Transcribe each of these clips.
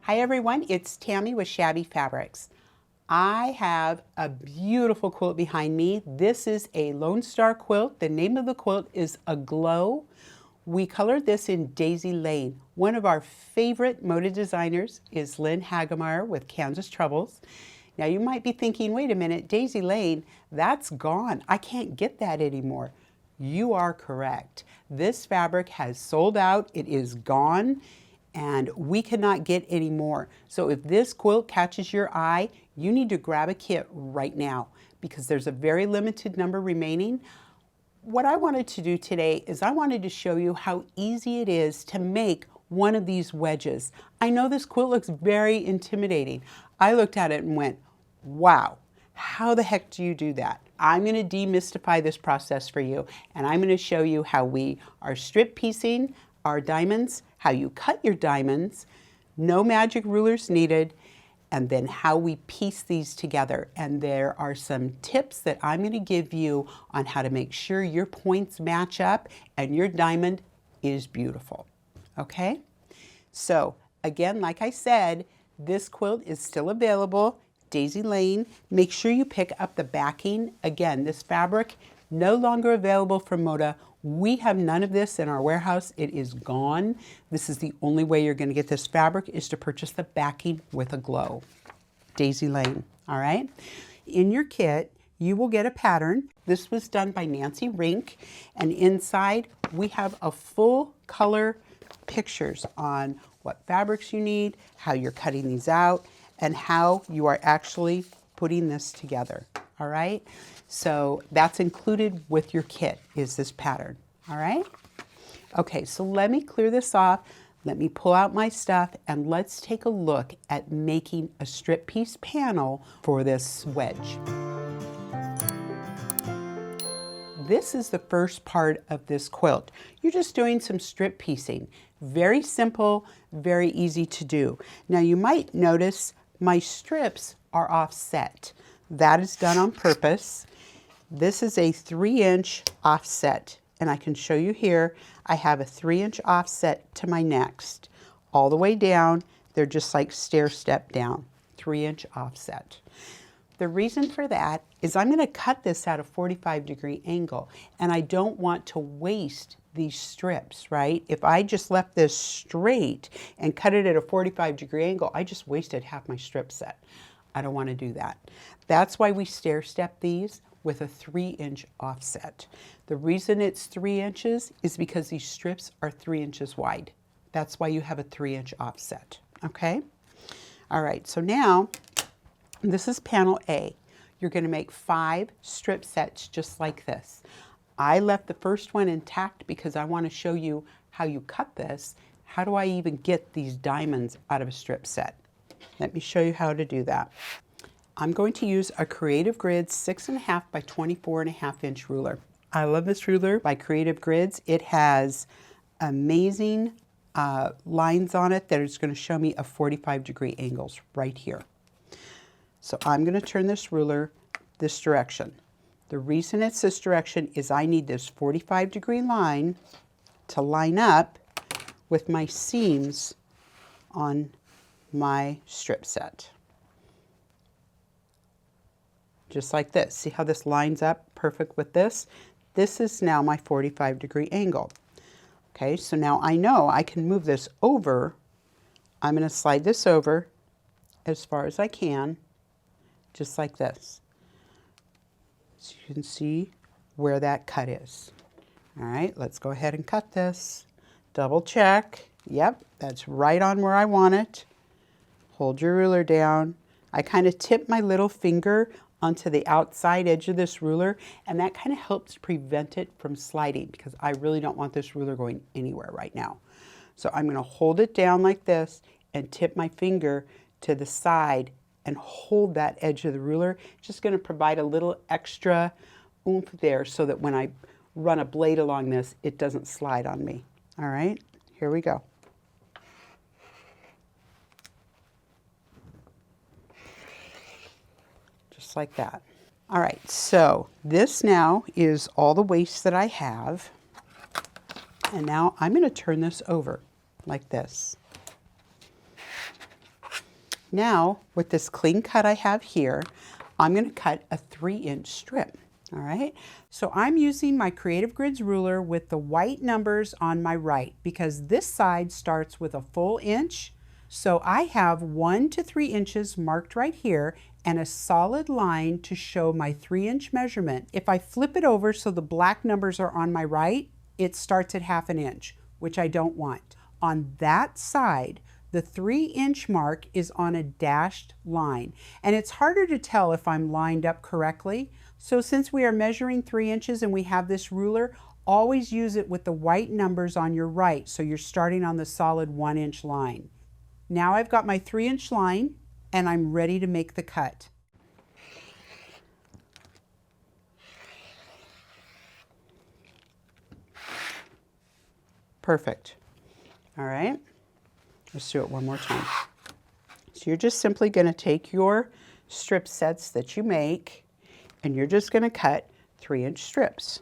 Hi everyone, it's Tammy with Shabby Fabrics. I have a beautiful quilt behind me. This is a Lone Star quilt. The name of the quilt is Aglow. We colored this in Daisy Lane. One of our favorite moda designers is Lynn Hagemeyer with Kansas Troubles. Now you might be thinking, wait a minute, Daisy Lane, that's gone. I can't get that anymore. You are correct. This fabric has sold out. It is gone. And we cannot get any more. So if this quilt catches your eye, you need to grab a kit right now because there's a very limited number remaining. What I wanted to do today is I wanted to show you how easy it is to make one of these wedges. I know this quilt looks very intimidating. I looked at it and went, wow, how the heck do you do that? I'm going to demystify this process for you, and I'm going to show you how we are strip piecing our diamonds, how you cut your diamonds, no magic rulers needed, and then how we piece these together. And there are some tips that I'm going to give you on how to make sure your points match up and your diamond is beautiful. Okay? So again, like I said, this quilt is still available, Daisy Lane. Make sure you pick up the backing. Again, this fabric no longer available from Moda. We have none of this in our warehouse. It is gone. This is the only way you're going to get this fabric is to purchase the backing with Aglow. Daisy Lane, all right? In your kit, you will get a pattern. This was done by Nancy Rink, and inside we have a full color pictures on what fabrics you need, how you're cutting these out, and how you are actually putting this together, all right? So that's included with your kit is this pattern, all right? Okay, so let me clear this off. Let me pull out my stuff and let's take a look at making a strip piece panel for this wedge. This is the first part of this quilt. You're just doing some strip piecing. Very simple, very easy to do. Now you might notice my strips are offset. That is done on purpose. This is a 3-inch offset, and I can show you here. I have a 3-inch offset to my next. All the way down, they're just like stair step down, 3-inch offset. The reason for that is I'm going to cut this at a 45-degree angle, and I don't want to waste these strips, right? If I just left this straight and cut it at a 45-degree angle, I just wasted half my strip set. I don't want to do that. That's why we stair step these with a 3-inch offset. The reason it's 3 inches is because these strips are 3 inches wide. That's why you have a 3-inch offset, okay? All right, so now this is panel A. You're going to make 5 strip sets just like this. I left the first one intact because I want to show you how you cut this. How do I even get these diamonds out of a strip set? Let me show you how to do that. I'm going to use a Creative Grids 6.5 by 24.5 inch ruler. I love this ruler by Creative Grids. It has amazing lines on it that is going to show me a 45-degree angles right here. So I'm going to turn this ruler this direction. The reason it's this direction is I need this 45-degree line to line up with my seams on my strip set. Just like this. See how this lines up perfect with this? This is now my 45-degree angle. Okay, so now I know I can move this over. I'm going to slide this over as far as I can, just like this. So you can see where that cut is. All right, let's go ahead and cut this. Double check. Yep, that's right on where I want it. Hold your ruler down. I kind of tip my little finger onto the outside edge of this ruler, and that kind of helps prevent it from sliding because I really don't want this ruler going anywhere right now. So I'm going to hold it down like this and tip my finger to the side and hold that edge of the ruler. Just going to provide a little extra oomph there so that when I run a blade along this, it doesn't slide on me. All right, here we go. Just like that. All right, so this now is all the waste that I have. And now I'm going to turn this over like this. Now, with this clean cut I have here, I'm going to cut a 3-inch strip. All right, so I'm using my Creative Grids ruler with the white numbers on my right because this side starts with a full inch. So I have 1 to 3 inches marked right here and a solid line to show my 3-inch measurement. If I flip it over so the black numbers are on my right, it starts at 1/2 inch, which I don't want. On that side, the 3-inch mark is on a dashed line, and it's harder to tell if I'm lined up correctly. So since we are measuring 3 inches and we have this ruler, always use it with the white numbers on your right, so you're starting on the solid 1-inch line. Now I've got my 3-inch line and I'm ready to make the cut. Perfect. All right, let's do it one more time. So you're just simply going to take your strip sets that you make and you're just going to cut 3-inch strips.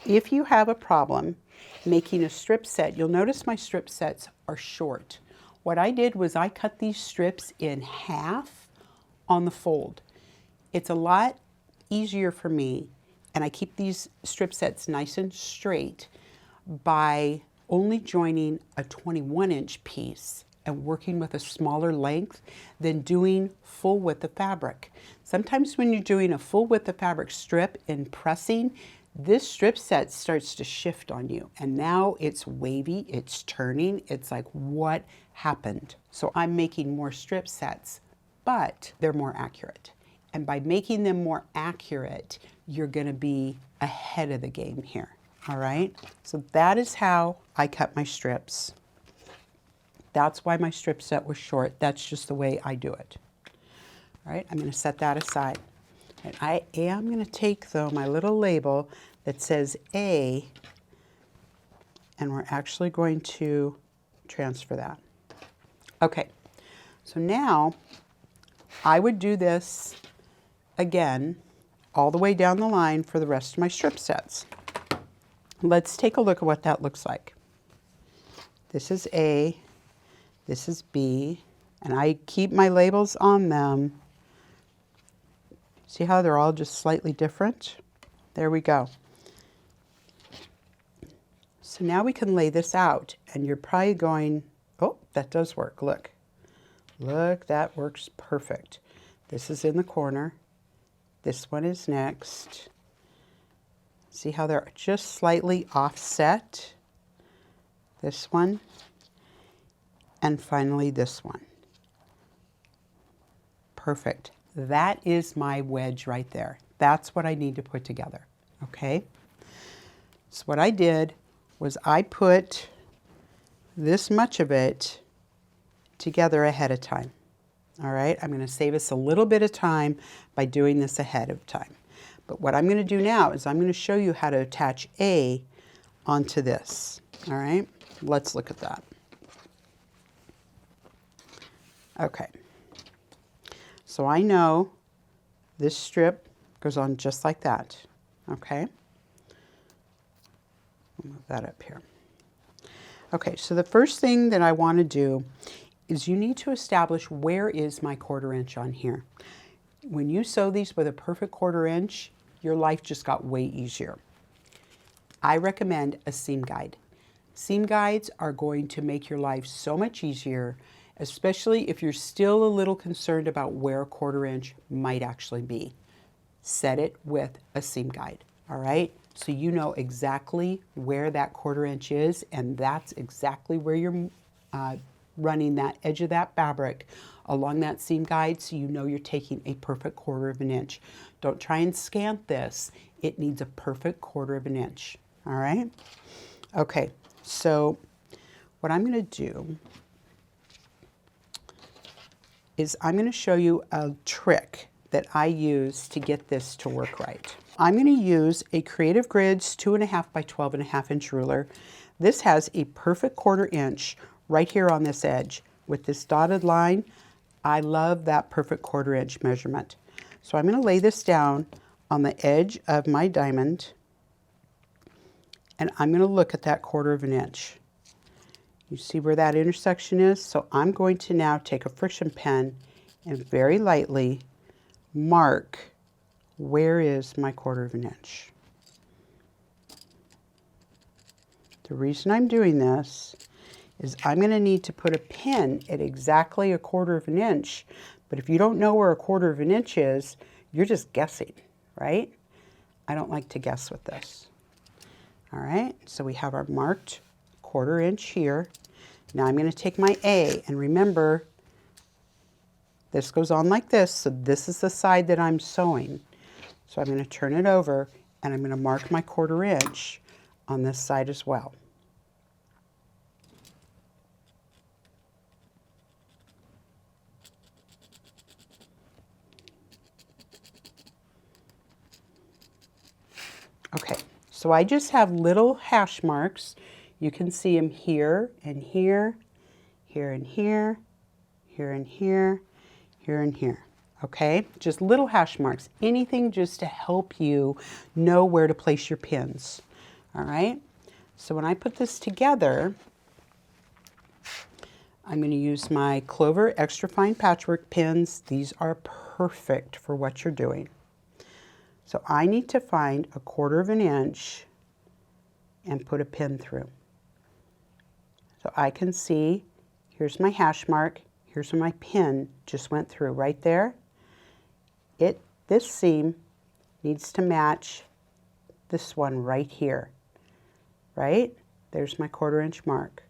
If you have a problem making a strip set, you'll notice my strip sets are short. What I did was I cut these strips in half on the fold. It's a lot easier for me, and I keep these strip sets nice and straight by only joining a 21-inch piece and working with a smaller length than doing full width of fabric. Sometimes when you're doing a full width of fabric strip and pressing, this strip set starts to shift on you, and now it's wavy, it's turning, it's like, what happened? So I'm making more strip sets, but they're more accurate. And by making them more accurate, you're gonna be ahead of the game here, all right? So that is how I cut my strips. That's why my strip set was short. That's just the way I do it. All right, I'm gonna set that aside. And I am going to take, though, my little label that says A, and we're actually going to transfer that. Okay, so now I would do this again all the way down the line for the rest of my strip sets. Let's take a look at what that looks like. This is A, this is B, and I keep my labels on them. See how they're all just slightly different? There we go. So now we can lay this out, and you're probably going, oh, that does work, look. Look, that works perfect. This is in the corner. This one is next. See how they're just slightly offset? This one, and finally this one. Perfect. That is my wedge right there. That's what I need to put together, okay? So what I did was I put this much of it together ahead of time, all right? I'm gonna save us a little bit of time by doing this ahead of time. But what I'm gonna do now is I'm gonna show you how to attach A onto this, all right? Let's look at that. Okay. So I know this strip goes on just like that, okay? I'll move that up here. Okay, so the first thing that I want to do is you need to establish where is my 1/4 inch on here. When you sew these with a perfect 1/4 inch, your life just got way easier. I recommend a seam guide. Seam guides are going to make your life so much easier, especially if you're still a little concerned about where a 1/4 inch might actually be. Set it with a seam guide, all right? So you know exactly where that 1/4 inch is, and that's exactly where you're running that edge of that fabric along that seam guide, so you know you're taking a perfect 1/4 inch. Don't try and scant this. It needs a perfect 1/4 inch, all right? Okay, so what I'm gonna do is I'm going to show you a trick that I use to get this to work right. I'm going to use a Creative Grids 2.5 by 12.5 inch ruler. This has a perfect 1/4 inch right here on this edge with this dotted line. I love that perfect 1/4 inch measurement. So I'm going to lay this down on the edge of my diamond, and I'm going to look at that 1/4 inch. You see where that intersection is? So I'm going to now take a friction pen and very lightly mark where is my 1/4 inch. The reason I'm doing this is I'm going to need to put a pin at exactly a 1/4 inch, but if you don't know where a 1/4 inch is, you're just guessing, right? I don't like to guess with this. All right, so we have our marked 1/4 inch here. Now I'm going to take my A, and remember, this goes on like this, so this is the side that I'm sewing. So I'm going to turn it over, and I'm going to mark my 1/4 inch on this side as well. Okay, so I just have little hash marks. You can see them here and here, here and here, here and here, here and here. Okay, just little hash marks, anything just to help you know where to place your pins. All right, so when I put this together, I'm going to use my Clover Extra Fine Patchwork pins. These are perfect for what you're doing. So I need to find a 1/4 inch and put a pin through. So I can see, here's my hash mark, here's where my pin just went through right there. This seam needs to match this one right here, right? There's my 1/4 inch mark.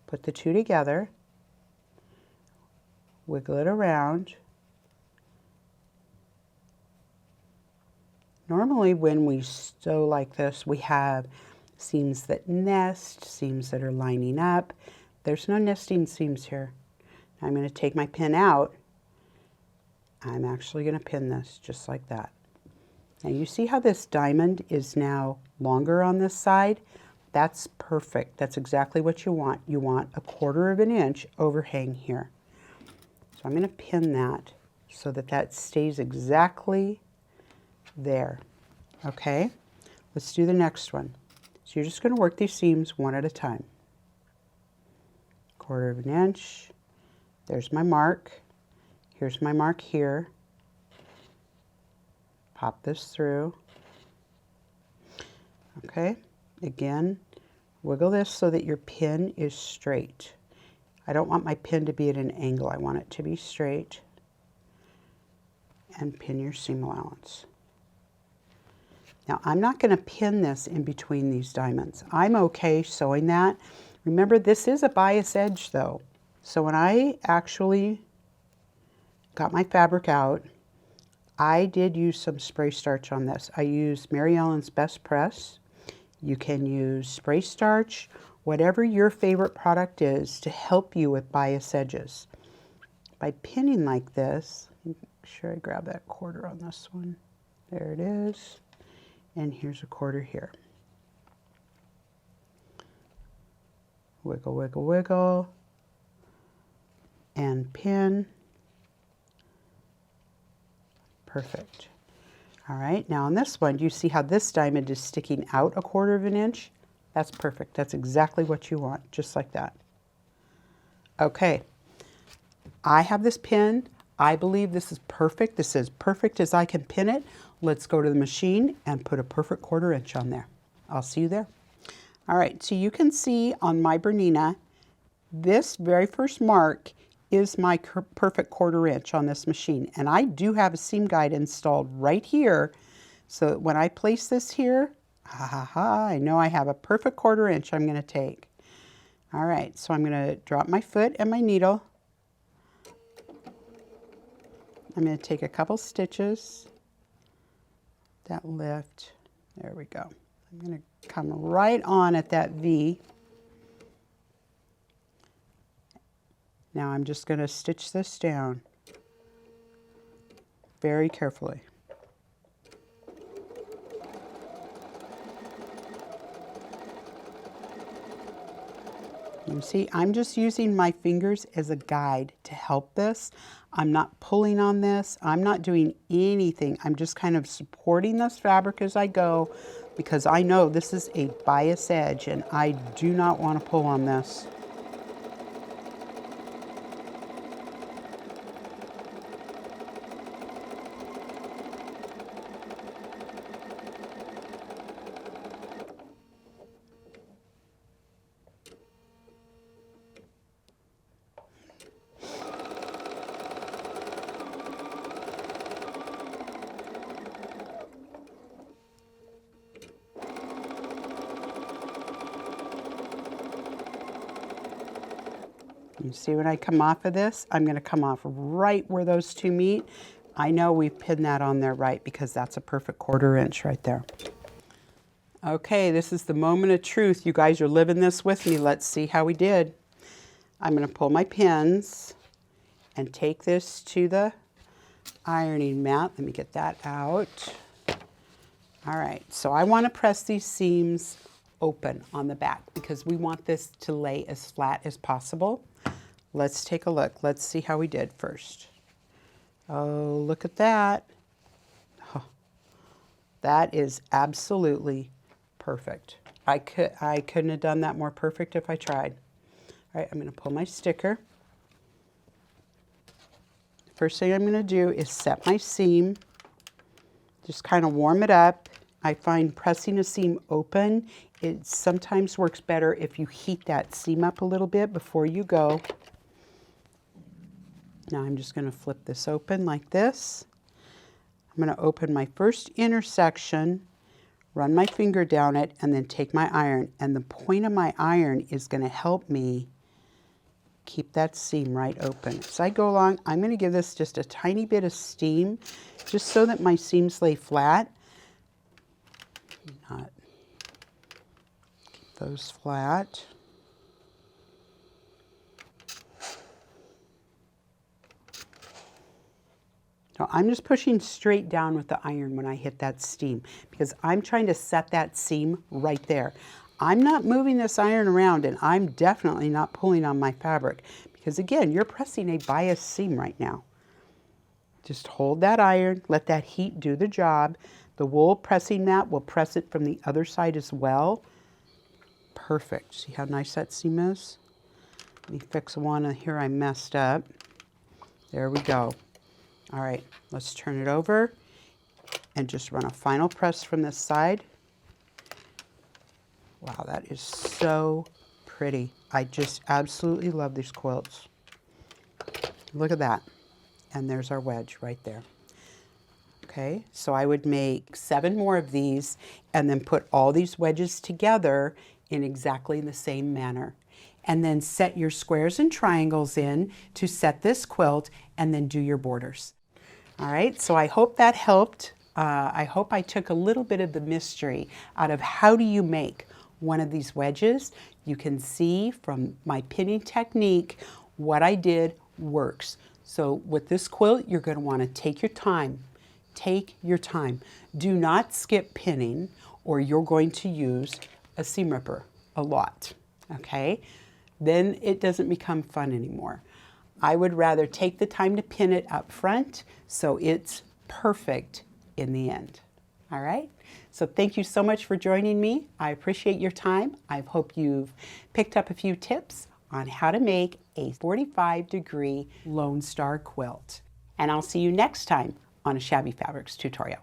Put the two together, wiggle it around. Normally when we sew like this, we have seams that nest, seams that are lining up. There's no nesting seams here. Now I'm going to take my pin out. I'm actually going to pin this just like that. Now you see how this diamond is now longer on this side? That's perfect. That's exactly what you want. You want a 1/4 inch overhang here. So I'm going to pin that so that that stays exactly there. Okay, let's do the next one. So you're just going to work these seams one at a time. 1/4 inch. There's my mark. Here's my mark here. Pop this through. Okay, again, wiggle this so that your pin is straight. I don't want my pin to be at an angle. I want it to be straight. And pin your seam allowance. Now I'm not going to pin this in between these diamonds. I'm okay sewing that. Remember, this is a bias edge though. So when I actually got my fabric out, I did use some spray starch on this. I used Mary Ellen's Best Press. You can use spray starch, whatever your favorite product is to help you with bias edges. By pinning like this, make sure I grab that 1/4 on this one. There it is. And here's a 1/4 here. Wiggle, wiggle, wiggle. And pin. Perfect. All right, now on this one, do you see how this diamond is sticking out a 1/4 inch? That's perfect. That's exactly what you want, just like that. Okay, I have this pin. I believe this is perfect. This is perfect as I can pin it. Let's go to the machine and put a perfect 1/4 inch on there. I'll see you there. All right, so you can see on my BERNINA, this very first mark is my perfect 1/4 inch on this machine. And I do have a seam guide installed right here. So that when I place this here, I know I have a perfect 1/4 inch I'm going to take. All right, so I'm going to drop my foot and my needle. I'm going to take a couple stitches. That lift. There we go. I'm going to come right on at that V. Now I'm just going to stitch this down very carefully. You see, I'm just using my fingers as a guide to help this. I'm not pulling on this. I'm not doing anything. I'm just kind of supporting this fabric as I go because I know this is a bias edge and I do not want to pull on this. You see when I come off of this, I'm going to come off right where those two meet. I know we've pinned that on there right because that's a perfect 1/4 inch right there. Okay, this is the moment of truth. You guys are living this with me. Let's see how we did. I'm going to pull my pins and take this to the ironing mat. Let me get that out. All right, so I want to press these seams open on the back because we want this to lay as flat as possible. Let's take a look. Let's see how we did first. Oh, look at that. Oh, that is absolutely perfect. I couldn't have done that more perfect if I tried. All right, I'm going to pull my sticker. First thing I'm going to do is set my seam. Just kind of warm it up. I find pressing a seam open, it sometimes works better if you heat that seam up a little bit before you go. Now I'm just going to flip this open like this. I'm going to open my first inner section, run my finger down it, and then take my iron. And the point of my iron is going to help me keep that seam right open. As I go along, I'm going to give this just a tiny bit of steam, just so that my seams lay flat. Not keep those flat. So I'm just pushing straight down with the iron when I hit that steam because I'm trying to set that seam right there. I'm not moving this iron around, and I'm definitely not pulling on my fabric because, again, you're pressing a biased seam right now. Just hold that iron, let that heat do the job. The wool pressing that will press it from the other side as well. Perfect. See how nice that seam is? Let me fix one here I messed up. There we go. All right, let's turn it over and just run a final press from this side. Wow, that is so pretty. I just absolutely love these quilts. Look at that. And there's our wedge right there. Okay, so I would make 7 more of these and then put all these wedges together in exactly the same manner. And then set your squares and triangles in to set this quilt and then do your borders. All right, so I hope that helped. I hope I took a little bit of the mystery out of how do you make one of these wedges. You can see from my pinning technique what I did works. So with this quilt, you're going to want to take your time. Take your time. Do not skip pinning or you're going to use a seam ripper a lot, okay? Then it doesn't become fun anymore. I would rather take the time to pin it up front so it's perfect in the end. All right? So thank you so much for joining me. I appreciate your time. I hope you've picked up a few tips on how to make a 45-degree Lone Star quilt. And I'll see you next time on a Shabby Fabrics tutorial.